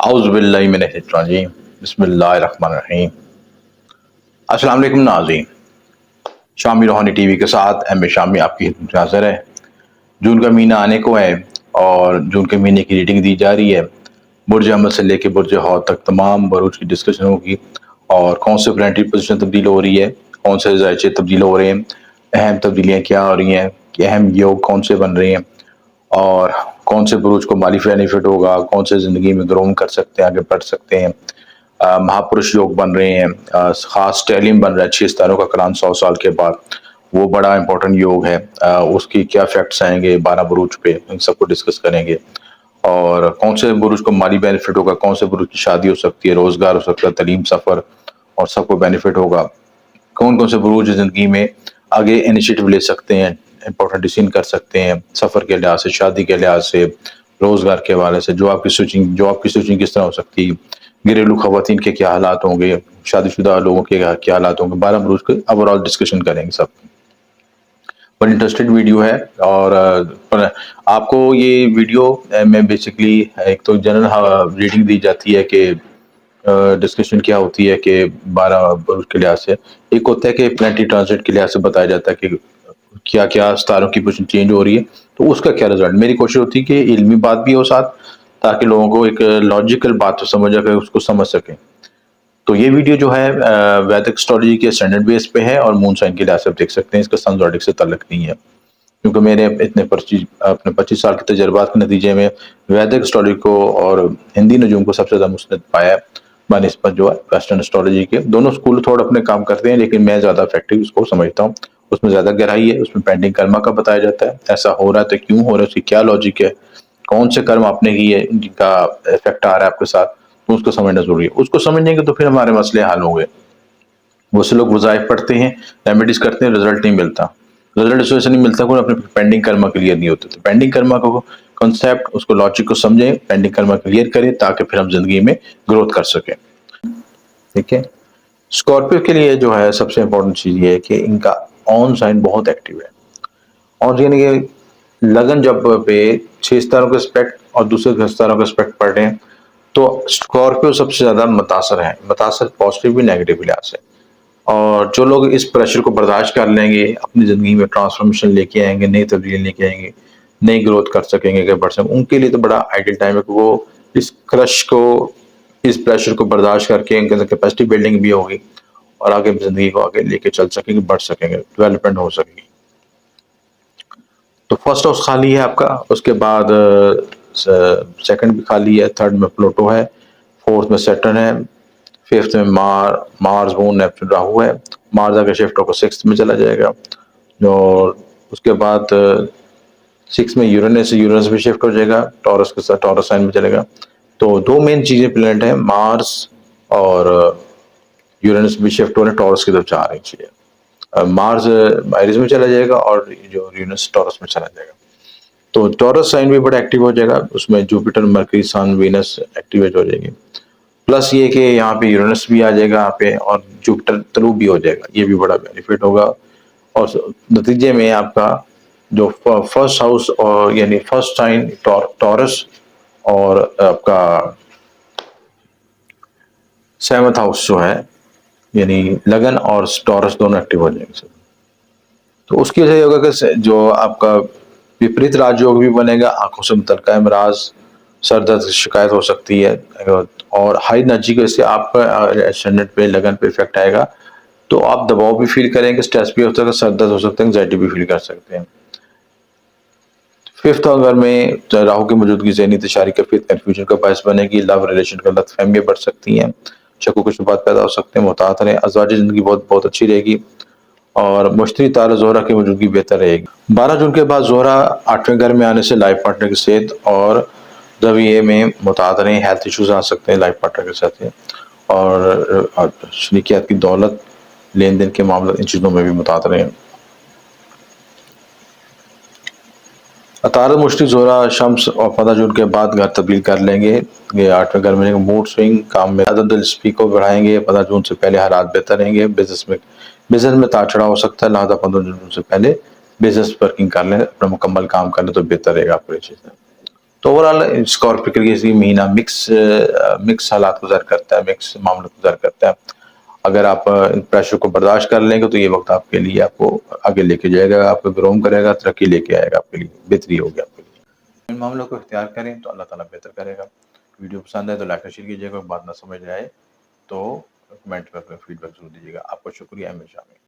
औज़ुबिल्लाहि मिनश्शैतानिर्रजीम बिस्मिल्लाहिर्रहमानिर्रहीम। अस्सलाम वालेकुम नाज़रीन, शामी रूहानी टीवी के साथ एम ए शामी आपकी खिदमत में हाज़िर है। जून का महीना आने को है और जून के महीने की रीडिंग दी जा रही है। बुर्ज अमल से लेकर बुर्ज हौत तक तमाम बुरूज की डिस्कशन होगी और कौन से प्लानेटरी पोजीशन तब्दील हो रही है, कौन से ज़ायचे तब्दील हो रहे हैं, अहम तब्दीलियाँ क्या हो रही हैं, कि अहम योग कौन से बन रहे हैं और कौन से बुरूज को माली बेनिफिट होगा, कौन से ज़िंदगी में ग्रोम कर सकते हैं, आगे बढ़ सकते हैं। महापुरुष योग बन रहे हैं, खास स्टेलियम बन रहा है 6 सितारों का करान 100 साल के बाद। वो बड़ा इंपॉर्टेंट योग है। उसकी क्या इफेक्ट्स आएंगे 12 बुरूज पे, इन सबको डिस्कस करेंगे। और कौन से बुरूज को माली बेनिफिट होगा, कौन से बुरूज की शादी हो सकती है, रोजगार हो सकता है, तालीम, सफर और सबको बेनिफिट होगा। कौन कौन से बुरूज जिंदगी में आगे इनिशिएटिव ले सकते हैं, इंपॉर्टेंट डिसीजन कर सकते हैं, सफर के लिहाज से, शादी के लिहाज से, रोजगार के हवाले से, जॉब की स्विचिंग किस तरह हो सकती है, घरेलू खवातीन के क्या हालात होंगे, शादीशुदा लोगों के क्या हालात होंगे। 12 बुरूज के ओवरऑल डिस्कशन करेंगे सब। बड़ी इंटरेस्टेड वीडियो है और पर आपको ये वीडियो में बेसिकली एक तो जनरल रीडिंग दी जाती है कि डिस्कशन क्या होती है कि 12 बुरुज के लिहाज से। एक होता है कि प्लानिटरी ट्रांजिट के लिहाज से बताया जाता है कि क्या क्या सितारों की पोजीशन चेंज हो रही है, तो उसका क्या रिजल्ट। मेरी कोशिश होती है कि इल्मी बात भी हो साथ, ताकि लोगों को एक लॉजिकल बात तो समझ आकर उसको समझ सकें। तो ये वीडियो जो है वैदिक एस्ट्रोलॉजी के स्टैंडर्ड बेस पे है और मून साइन के लिहाज से आप देख सकते हैं, इसका सन ज़ोडिएक से ताल्लुक नहीं है। क्योंकि मेरे अपने 25 साल के तजर्बात के नतीजे में वैदिक एस्ट्रोलॉजी को और हिंदी नजूम को सबसे ज़्यादा मुस्ंद पाया है बनिस्बत जो है वेस्टर्न एस्ट्रोलॉजी के। दोनों स्कूल थोड़ा अपने काम करते हैं, लेकिन मैं ज़्यादा इफेक्टिव उसको समझता हूँ। उसमें ज़्यादा गहराई है, उसमें पेंडिंग कर्मा का बताया जाता है, ऐसा हो रहा है तो क्यों हो रहा है, उसकी क्या लॉजिक है, कौन से कर्म आपने किए जिनका इफेक्ट आ रहा है आपके साथ, तो उसको समझना जरूरी है। उसको समझेंगे तो फिर हमारे मसले हल होंगे। बहुत से लोग वज़ाइफ पढ़ते हैं, रेमेडीज करते हैं, रिजल्ट नहीं मिलता। रिजल्ट इस वजह से नहीं मिलता कि अपने पेंडिंग कर्मा क्लियर नहीं होते। तो पेंडिंग कर्मा को कॉन्सेप्ट, उसको लॉजिक को समझें, पेंडिंग कर्मा क्लियर करें, ताकि फिर हम जिंदगी में ग्रोथ कर सकें। ठीक है। स्कॉर्पियो के लिए जो है सबसे इंपॉर्टेंट चीज ये है कि इनका ऑन साइन बहुत एक्टिव है। और यानी कि लगन जब पे 6 सितारों के एस्पेक्ट और दूसरे सितारों के एस्पेक्ट पढ़ रहे हैं, तो स्कॉर्पियो सबसे ज्यादा मुतासर है, मुतासर पॉजिटिव भी नेगेटिव भी लिहाज से। और जो लोग इस प्रेशर को बर्दाश्त कर लेंगे, अपनी ज़िंदगी में ट्रांसफॉर्मेशन लेके आएंगे, नई तब्दीली लेके आएंगे, नई ग्रोथ कर सकेंगे, आगे बढ़ सकेंगे, उनके लिए तो बड़ा आइडियल टाइम है कि वो इस क्रश को, इस प्रेशर को बर्दाश्त करके उनके अंदर कैपेसिटी बिल्डिंग भी होगी और आगे ज़िंदगी को आगे लेके चल सकेंगे, बढ़ सकेंगे, डेवलपमेंट हो सकेगी। तो फर्स्ट हाउस खाली है आपका, उसके बाद सेकंड भी खाली है, थर्ड में प्लूटो है, फोर्थ में सैटर्न है, फिफ्थ में मार्स, मून, नेपच्यून, राहु है। मार्स आगे शिफ्ट होकर सिक्स्थ में चला जाएगा और उसके बाद सिक्स में यूरेनस, यूरेनस भी शिफ्ट हो जाएगा टॉरस के साथ, टॉरस साइन में चलेगा। तो दो मेन चीजें प्लेनेट है, मार्स और यूरेनस भी शिफ्ट हो रहे हैं, टॉरस की तरफ जा रही चीजें। मार्स एरीज में चला जाएगा और जो यूरेनस टॉरस में चला जाएगा। तो टॉरस साइन भी बड़ा एक्टिव हो जाएगा, उसमें जुपिटर, मरकरी, सन, वीनस एक्टिवेट हो जाएगी। प्लस ये कि यहाँ पे यूरेनस भी आ जाएगा यहाँ पे और जुपिटर थ्रू भी हो जाएगा, ये भी बड़ा बेनिफिट होगा। और नतीजे में आपका जो फर्स्ट हाउस और यानी फर्स्ट साइन टॉरस और आपका सेवंथ हाउस जो है यानी लगन और टॉरस दोनों एक्टिव हो जाएंगे। तो उसकी वजह ये होगा कि जो आपका विपरीत राजयोग भी बनेगा, आंखों से मुतल्लिका अमराज, सर दर्द की शिकायत हो सकती है और हाई एनर्जी की वजह से आपका एसेंडेंट पे, लगन पे इफेक्ट आएगा। तो आप दबाव भी फील करेंगे, स्ट्रेस भी हो सकता है, सर दर्द हो सकता है, एंग्जाइटी भी फील कर सकते हैं। फिफ्थ घर में राहु की मौजूदगी ज़हनी तशारी का फिर कंफ्यूजन का बायस बनेगी, लव रिलेशन का गलतफहमियां बढ़ सकती हैं, शक व शुबहात पैदा हो सकते हैं, मुहतात रहें। अज़वाजी ज़िंदगी बहुत बहुत अच्छी रहेगी और मुश्तरी तारा ज़ोहरा की मौजूदगी बेहतर रहेगी। 12 जून के बाद ज़ोहरा 8वें घर में आने से लाइफ पार्टनर की सेहत और रवैये में मुहतात रहें, हेल्थ इश्यूज आ सकते हैं लाइफ पार्टनर के साथ, और शरीकियात की दौलत, लेन देन के मामले, इन चीज़ों में भी मुहतात रहें। अतारद मुश्किल ज़ोहरा शम्स और 15 जून के बाद घर तब्दील कर लेंगे। ये 8वें घर में मूड स्विंग, काम में दिलचस्पी को बढ़ाएंगे। 15 जून से पहले हालात बेहतर रहेंगे। बिजनेस में तार चढ़ाव हो सकता है, लिहाजा 15 जून से पहले बिजनेस वर्किंग कर लें, अपना मुकम्मल काम कर लें तो बेहतर रहेगा आपके लिए। तो ओवरऑल स्कॉर्पियो के लिए महीना मिक्स हालात गुजर करता है, मिक्स मामला गुजर करता है। अगर आप प्रेशर को बर्दाश्त कर लेंगे तो ये वक्त आपके लिए आपको आगे लेके जाएगा, आपको ग्रोम करेगा, तरक्की लेके आएगा, आपके लिए बेहतरी होगी आपके लिए। इन मामलों को इख्तियार करें तो अल्लाह ताला बेहतर करेगा। वीडियो पसंद है तो लाइक और शेयर कीजिएगा, बात ना समझ आए तो कमेंट में अपना फीडबैक जरूर दीजिएगा। आपका शुक्रिया हमेशा में।